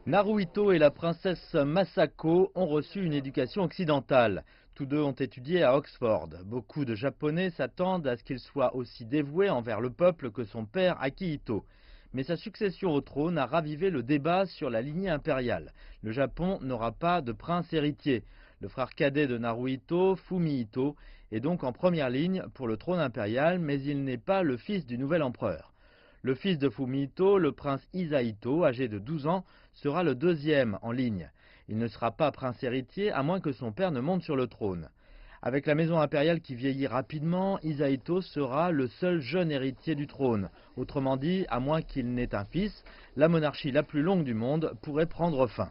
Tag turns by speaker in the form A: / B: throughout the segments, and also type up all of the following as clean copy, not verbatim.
A: Naruhito et la princesse Masako ont reçu une éducation occidentale. Tous deux ont étudié à Oxford. Beaucoup de Japonais s'attendent à ce qu'il soit aussi dévoué envers le peuple que son père Akihito. Mais sa succession au trône a ravivé le débat sur la lignée impériale. Le Japon n'aura pas de prince héritier. Le frère cadet de Naruhito, Fumihito, est donc en première ligne pour le trône impérial, mais il n'est pas le fils du nouvel empereur. Le fils de Fumihito, le prince Hisahito, âgé de 12 ans, sera le deuxième en ligne. Il ne sera pas prince héritier à moins que son père ne monte sur le trône. Avec la maison impériale qui vieillit rapidement, Hisahito sera le seul jeune héritier du trône. Autrement dit, à moins qu'il n'ait un fils, la monarchie la plus longue du monde pourrait prendre fin.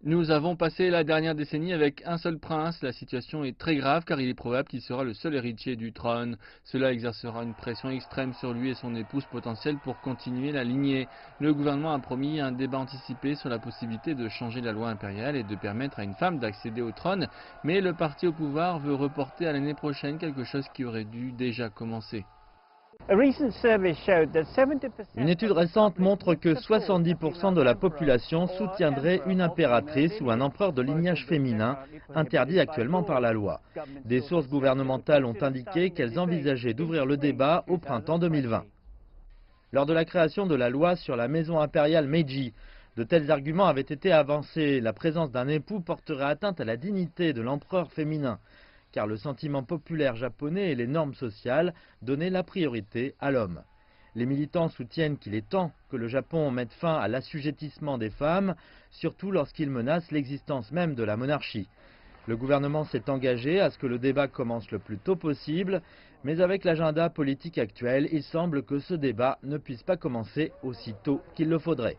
B: Nous avons passé la dernière décennie avec un seul prince. La situation est très grave car il est probable qu'il sera le seul héritier du trône. Cela exercera une pression extrême sur lui et son épouse potentielle pour continuer la lignée. Le gouvernement a promis un débat anticipé sur la possibilité de changer la loi impériale et de permettre à une femme d'accéder au trône, mais le parti au pouvoir veut reporter à l'année prochaine quelque chose qui aurait dû déjà commencer.
A: Une étude récente montre que 70% de la population soutiendrait une impératrice ou un empereur de lignage féminin, interdit actuellement par la loi. Des sources gouvernementales ont indiqué qu'elles envisageaient d'ouvrir le débat au printemps 2020. Lors de la création de la loi sur la maison impériale Meiji, de tels arguments avaient été avancés. La présence d'un époux porterait atteinte à la dignité de l'empereur féminin, car le sentiment populaire japonais et les normes sociales donnaient la priorité à l'homme. Les militants soutiennent qu'il est temps que le Japon mette fin à l'assujettissement des femmes, surtout lorsqu'il menace l'existence même de la monarchie. Le gouvernement s'est engagé à ce que le débat commence le plus tôt possible, mais avec l'agenda politique actuel, il semble que ce débat ne puisse pas commencer aussi tôt qu'il le faudrait.